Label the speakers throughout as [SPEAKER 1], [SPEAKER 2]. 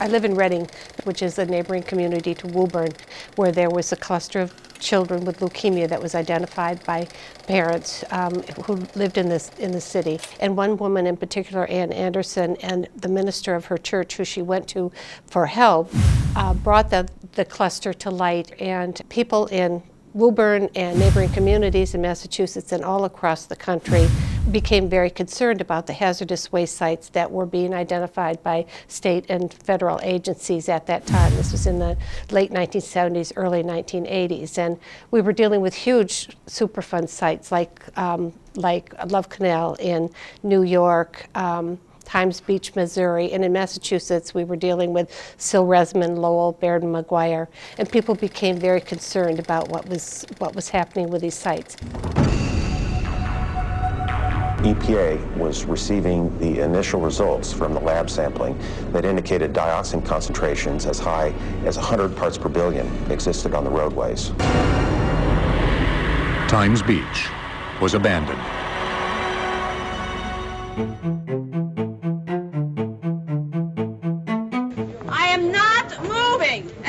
[SPEAKER 1] I live in Reading, which is a neighboring community to Woburn, where there was a cluster of children with leukemia that was identified by parents who lived in the city. And one woman in particular, Ann Anderson, and the minister of her church, who she went to for help, brought the cluster to light. And people in Woburn and neighboring communities in Massachusetts and all across the country became very concerned about the hazardous waste sites that were being identified by state and federal agencies at that time. This was in the late 1970s, early 1980s, and we were dealing with huge Superfund sites like Love Canal in New York, Times Beach, Missouri, and in Massachusetts we were dealing with Sil-Resman, Lowell, Baird and McGuire, and people became very concerned about what was happening with these sites.
[SPEAKER 2] EPA was receiving the initial results from the lab sampling that indicated dioxin concentrations as high as 100 parts per billion existed on the roadways.
[SPEAKER 3] Times Beach was abandoned.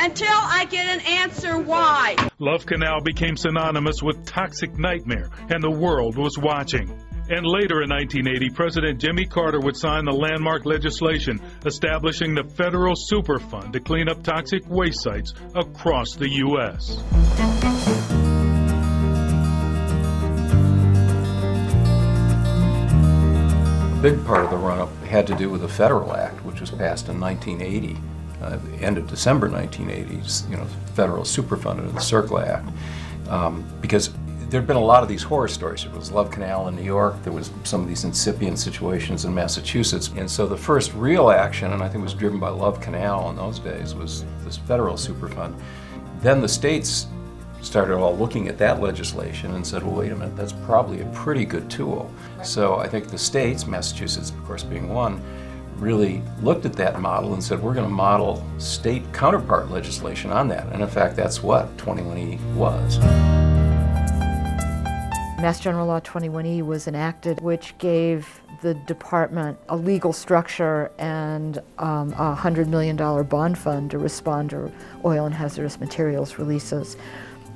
[SPEAKER 4] Until I get an answer why.
[SPEAKER 5] Love Canal became synonymous with toxic nightmare, and the world was watching. And later in 1980, President Jimmy Carter would sign the landmark legislation establishing the Federal Superfund to clean up toxic waste sites across the U.S.
[SPEAKER 6] A big part of the run-up had to do with the Federal Act, which was passed in 1980. End of December 1980s, Federal Superfund under the CERCLA Act, because there'd been a lot of these horror stories. There was Love Canal in New York, there was some of these incipient situations in Massachusetts, and so the first real action, and I think was driven by Love Canal in those days, was this Federal Superfund. Then the states started all looking at that legislation and said, well, wait a minute, that's probably a pretty good tool. So I think the states, Massachusetts of course being one, really looked at that model and said, we're going to model state counterpart legislation on that. And in fact, that's what 21E was.
[SPEAKER 7] Mass General Law 21E was enacted, which gave the department a legal structure and a $100 million bond fund to respond to oil and hazardous materials releases.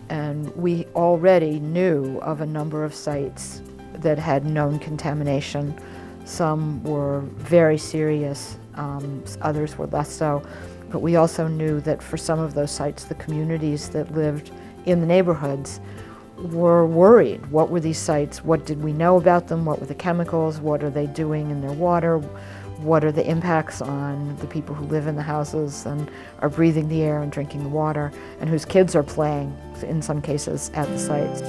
[SPEAKER 7] And we already knew of a number of sites that had known contamination. Some were very serious, others were less so. But we also knew that for some of those sites, the communities that lived in the neighborhoods were worried. What were these sites? What did we know about them? What were the chemicals? What are they doing in their water? What are the impacts on the people who live in the houses and are breathing the air and drinking the water, and whose kids are playing, in some cases, at the sites?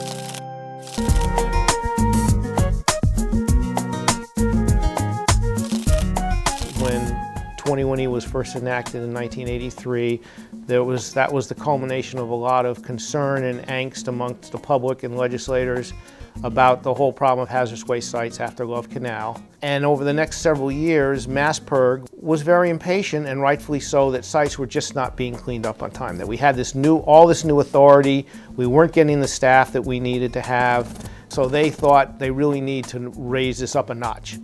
[SPEAKER 8] When 21E was first enacted in 1983, that was the culmination of a lot of concern and angst amongst the public and legislators about the whole problem of hazardous waste sites after Love Canal. And over the next several years, MassPIRG was very impatient, and rightfully so, that sites were just not being cleaned up on time, that we had all this new authority, we weren't getting the staff that we needed to have, so they thought they really need to raise this up a notch.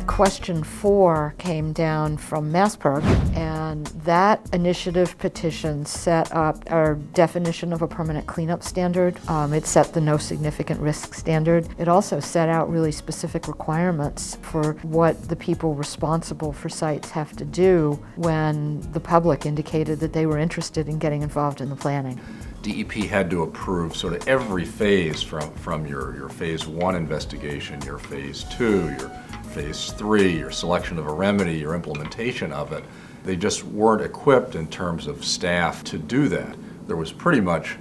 [SPEAKER 7] Question 4 came down from MassPIRG, and that initiative petition set up our definition of a permanent cleanup standard. It set the no significant risk standard. It also set out really specific requirements for what the people responsible for sites have to do when the public indicated that they were interested in getting involved in the planning.
[SPEAKER 9] DEP had to approve sort of every phase from your phase 1 investigation, your phase 2, your phase 3, your selection of a remedy, your implementation of it. They just weren't equipped in terms of staff to do that. There was pretty much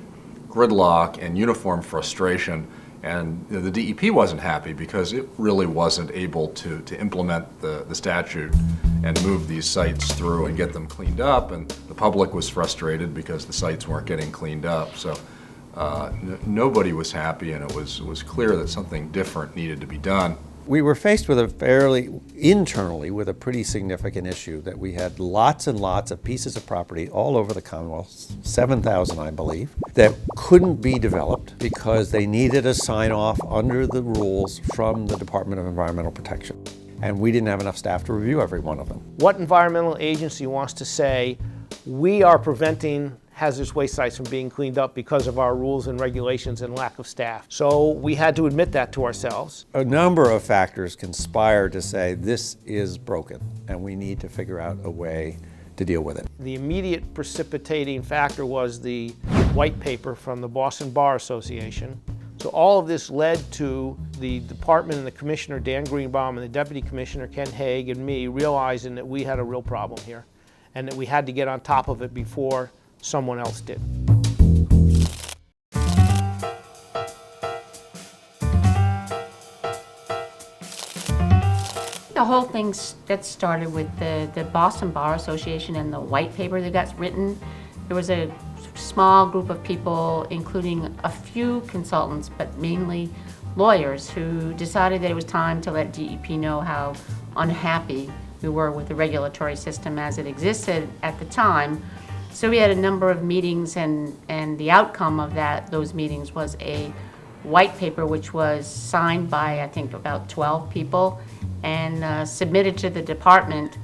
[SPEAKER 9] gridlock and uniform frustration, and the DEP wasn't happy because it really wasn't able to implement the statute and move these sites through and get them cleaned up, and the public was frustrated because the sites weren't getting cleaned up. So nobody was happy, and it was clear that something different needed to be done.
[SPEAKER 10] We were faced with internally with a pretty significant issue, that we had lots and lots of pieces of property all over the Commonwealth, 7,000 I believe, that couldn't be developed because they needed a sign off under the rules from the Department of Environmental Protection. and we didn't have enough staff to review every one of them.
[SPEAKER 8] What environmental agency wants to say, we are preventing hazardous waste sites from being cleaned up because of our rules and regulations and lack of staff? So we had to admit that to ourselves.
[SPEAKER 10] A number of factors conspire to say this is broken and we need to figure out a way to deal with it.
[SPEAKER 8] The immediate precipitating factor was the white paper from the Boston Bar Association. So all of this led to the department and the commissioner, Dan Greenbaum, and the deputy commissioner, Ken Haig, and me realizing that we had a real problem here and that we had to get on top of it before someone else did.
[SPEAKER 11] The whole thing that started with the Boston Bar Association and the white paper that got written. There was a small group of people, including a few consultants, but mainly lawyers, who decided that it was time to let DEP know how unhappy we were with the regulatory system as it existed at the time. So we had a number of meetings, and the outcome of those meetings was a white paper which was signed by, I think, about 12 people and submitted to the department.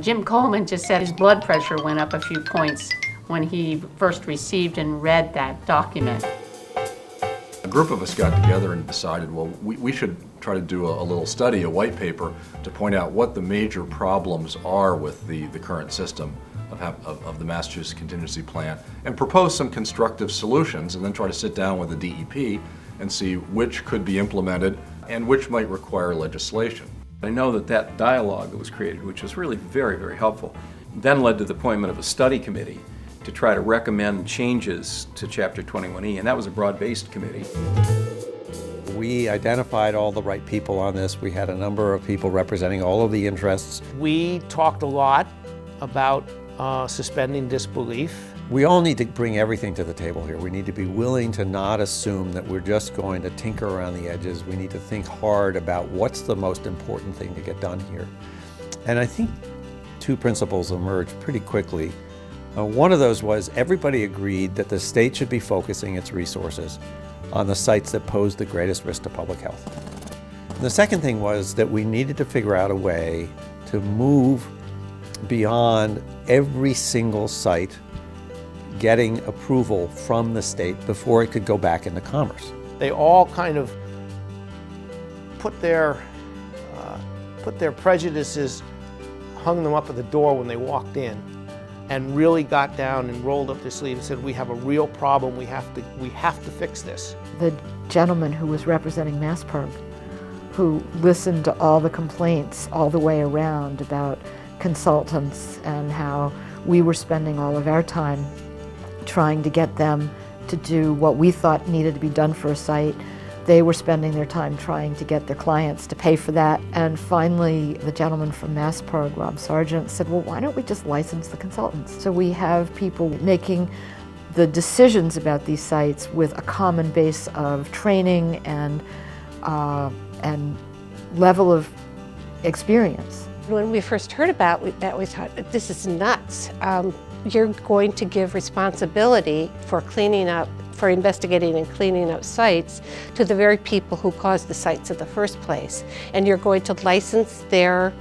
[SPEAKER 11] Jim Coleman just said his blood pressure went up a few points when he first received and read that document.
[SPEAKER 9] A group of us got together and decided, well, we should try to do a little study, a white paper, to point out what the major problems are with the current system of the Massachusetts Contingency Plan, and propose some constructive solutions, and then try to sit down with the DEP and see which could be implemented and which might require legislation.
[SPEAKER 6] I know that dialogue that was created, which was really very, very helpful, then led to the appointment of a study committee to try to recommend changes to Chapter 21E, and that was a broad-based committee.
[SPEAKER 10] We identified all the right people on this. We had a number of people representing all of the interests.
[SPEAKER 8] We talked a lot about suspending disbelief.
[SPEAKER 10] We all need to bring everything to the table here. We need to be willing to not assume that we're just going to tinker around the edges. We need to think hard about what's the most important thing to get done here. And I think two principles emerged pretty quickly. One of those was everybody agreed that the state should be focusing its resources on the sites that pose the greatest risk to public health. And the second thing was that we needed to figure out a way to move beyond every single site getting approval from the state before it could go back into commerce.
[SPEAKER 8] They all kind of put their prejudices, hung them up at the door when they walked in, and really got down and rolled up their sleeve and said, we have a real problem, we have to fix this.
[SPEAKER 7] The gentleman who was representing MassPerg, who listened to all the complaints all the way around about consultants and how we were spending all of our time trying to get them to do what we thought needed to be done for a site. They were spending their time trying to get their clients to pay for that. And finally, the gentleman from MassPerg, Rob Sargent, said, well, why don't we just license the consultants? So we have people making the decisions about these sites with a common base of training and level of experience.
[SPEAKER 1] When we first heard about that, we thought, this is nuts. You're going to give responsibility for cleaning up, for investigating and cleaning up sites to the very people who caused the sites in the first place. And you're going to license their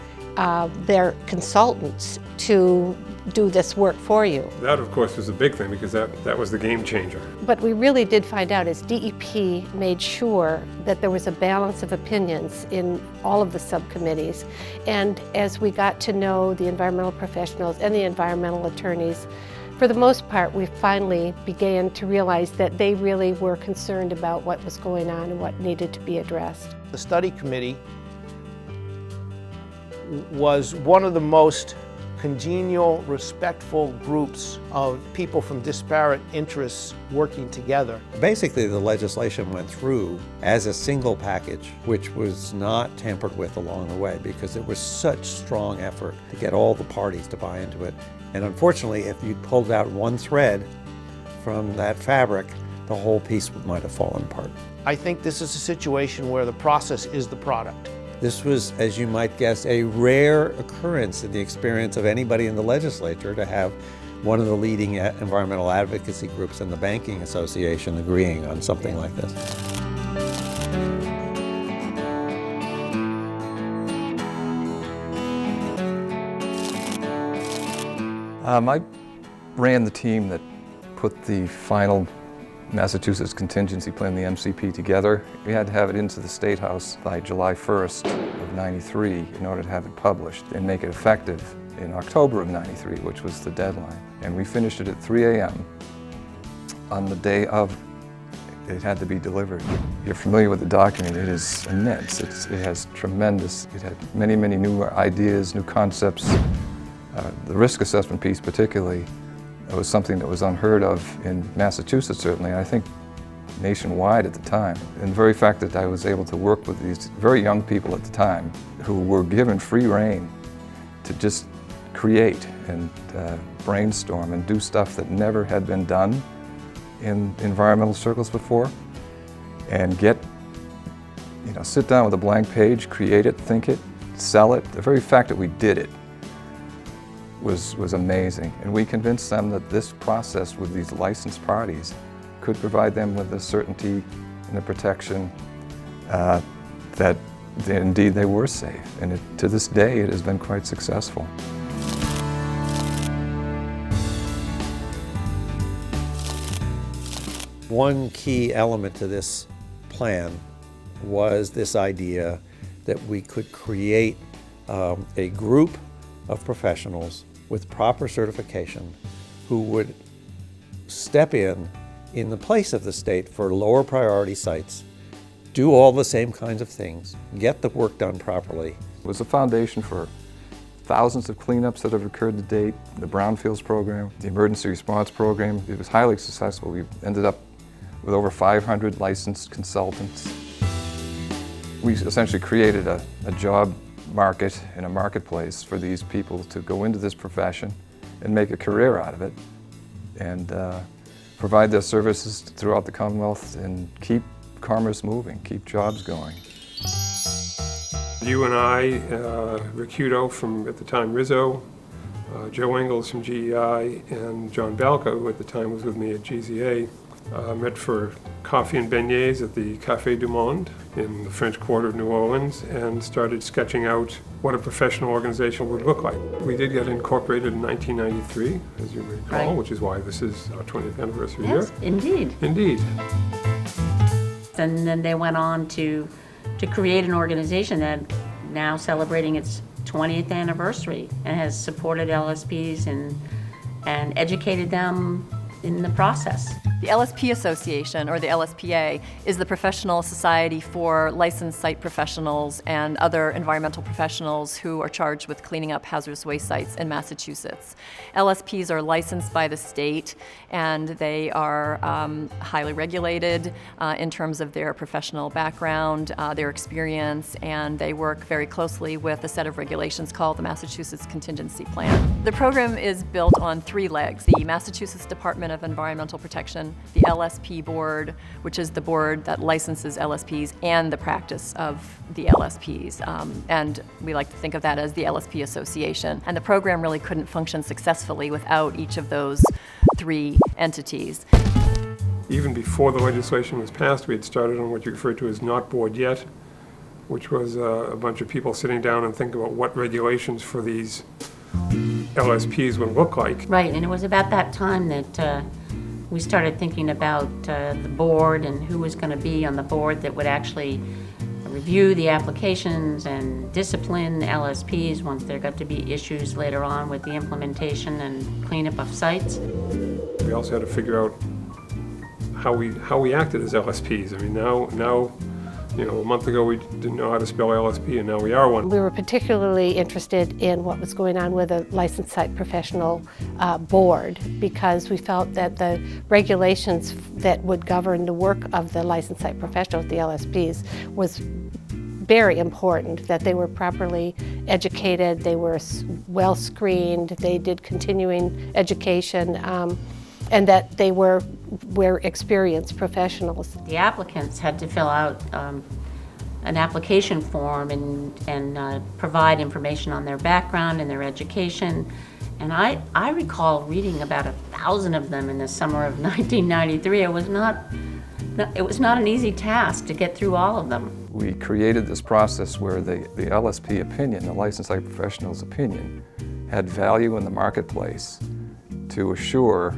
[SPEAKER 1] consultants to do this work for you.
[SPEAKER 12] That, of course, was a big thing because that was the game changer.
[SPEAKER 1] What we really did find out is DEP made sure that there was a balance of opinions in all of the subcommittees. And as we got to know the environmental professionals and the environmental attorneys, for the most part, we finally began to realize that they really were concerned about what was going on and what needed to be addressed.
[SPEAKER 8] The study committee was one of the most congenial, respectful groups of people from disparate interests working together.
[SPEAKER 10] Basically, the legislation went through as a single package, which was not tampered with along the way because it was such strong effort to get all the parties to buy into it. And unfortunately, if you pulled out one thread from that fabric, the whole piece might have fallen apart.
[SPEAKER 8] I think this is a situation where the process is the product.
[SPEAKER 10] This was, as you might guess, a rare occurrence in the experience of anybody in the legislature to have one of the leading environmental advocacy groups and the Banking Association agreeing on something like this.
[SPEAKER 6] I ran the team that put the final Massachusetts contingency plan, the MCP, together. We had to have it into the State House by July 1st of '93 in order to have it published and make it effective in October of '93, which was the deadline. And we finished it at 3 a.m. on the day of it had to be delivered. You're familiar with the document. It is immense. It has tremendous, it had many, many new ideas, new concepts. The risk assessment piece particularly was something that was unheard of in Massachusetts, certainly, and I think nationwide at the time. And the very fact that I was able to work with these very young people at the time who were given free rein to just create and brainstorm and do stuff that never had been done in environmental circles before, and sit down with a blank page, create it, think it, sell it. The very fact that we did it was amazing, and we convinced them that this process with these licensed parties could provide them with the certainty and the protection that indeed they were safe, and to this day it has been quite successful.
[SPEAKER 10] One key element to this plan was this idea that we could create a group of professionals with proper certification who would step in the place of the state for lower priority sites, do all the same kinds of things, get the work done properly.
[SPEAKER 6] It was a foundation for thousands of cleanups that have occurred to date, the brownfields program, the emergency response program. It was highly successful. We ended up with over 500 licensed consultants. We essentially created a job market and a marketplace for these people to go into this profession and make a career out of it, and provide their services throughout the Commonwealth and keep commerce moving, keep jobs going.
[SPEAKER 12] You and I, Rick Hutto from, at the time, Rizzo, Joe Engels from GEI, and John Balco, who at the time was with me at GZA, met for coffee and beignets at the Café du Monde in the French Quarter of New Orleans, and started sketching out what a professional organization would look like. We did get incorporated in 1993, as you may recall,
[SPEAKER 11] Right.
[SPEAKER 12] which is why this is our 20th anniversary
[SPEAKER 11] Yes,
[SPEAKER 12] year.
[SPEAKER 11] indeed.
[SPEAKER 12] Indeed.
[SPEAKER 11] And then they went on to create an organization that now celebrating its 20th anniversary and has supported LSPs and educated them in the process.
[SPEAKER 13] The LSP Association, or the LSPA, is the professional society for licensed site professionals and other environmental professionals who are charged with cleaning up hazardous waste sites in Massachusetts. LSPs are licensed by the state, and they are highly regulated in terms of their professional background, their experience, and they work very closely with a set of regulations called the Massachusetts Contingency Plan. The program is built on 3 legs: the Massachusetts Department of Environmental Protection, the LSP board, which is the board that licenses LSPs, and the practice of the LSPs. And we like to think of that as the LSP Association. And the program really couldn't function successfully without each of those 3 entities.
[SPEAKER 12] Even before the legislation was passed, we had started on what you referred to as Not Board Yet, which was a bunch of people sitting down and thinking about what regulations for these LSPs would look like.
[SPEAKER 11] Right, and it was about that time that we started thinking about the board and who was going to be on the board that would actually review the applications and discipline LSPs once there got to be issues later on with the implementation and cleanup of sites.
[SPEAKER 12] We also had to figure out how we acted as LSPs. I mean, now, a month ago we didn't know how to spell LSP, and now we are one.
[SPEAKER 1] We were particularly interested in what was going on with a licensed site professional board, because we felt that the regulations that would govern the work of the licensed site professionals, the LSPs, was very important, that they were properly educated, they were well screened, they did continuing education, and that they were experienced professionals.
[SPEAKER 11] The applicants had to fill out an application form and provide information on their background and their education. And I recall reading about 1,000 of them in the summer of 1993. It was not an easy task to get through all of them.
[SPEAKER 6] We created this process where the LSP opinion, the licensed site professional's opinion, had value in the marketplace,
[SPEAKER 14] to assure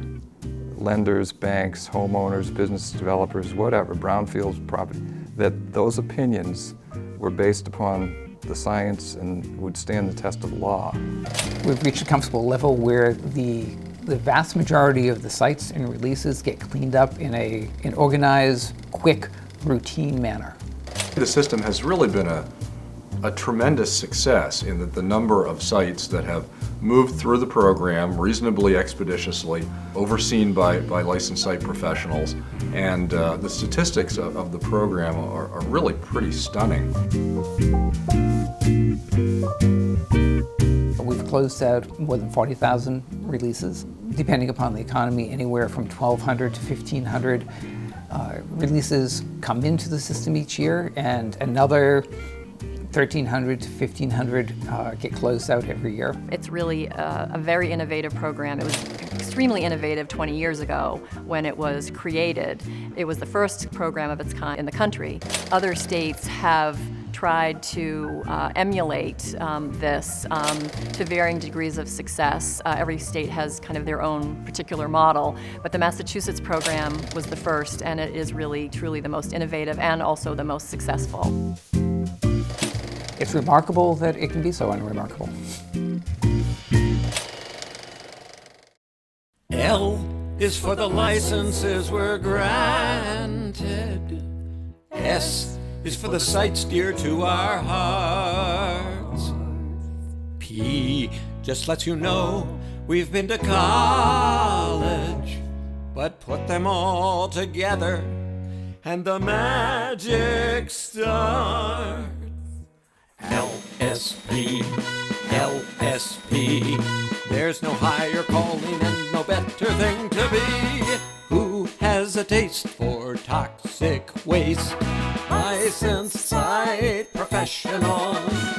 [SPEAKER 14] lenders, banks, homeowners, business developers, whatever, brownfields property, that those opinions were based upon the science and would stand the test of the law.
[SPEAKER 15] We've reached a comfortable level where the vast majority of the sites and releases get cleaned up in an organized, quick, routine manner.
[SPEAKER 9] The system has really been a tremendous success in that the number of sites that have moved through the program reasonably expeditiously, overseen by licensed site professionals, and the statistics of the program are really pretty stunning.
[SPEAKER 15] We've closed out more than 40,000 releases, depending upon the economy, anywhere from 1,200 to 1,500 releases come into the system each year, and another 1,300 to 1,500 get closed out every year.
[SPEAKER 13] It's really a very innovative program. It was extremely innovative 20 years ago when it was created. It was the first program of its kind in the country. Other states have tried to emulate this to varying degrees of success. Every state has kind of their own particular model, but the Massachusetts program was the first, and it is really, truly the most innovative and also the most successful.
[SPEAKER 15] It's remarkable that it can be so unremarkable.
[SPEAKER 16] L is for the licenses we're granted. S is for the sites dear to our hearts. P just lets you know we've been to college, but put them all together and the magic starts. LSP, LSP. There's no higher calling and no better thing to be. Who has a taste for toxic waste? Licensed site professionals.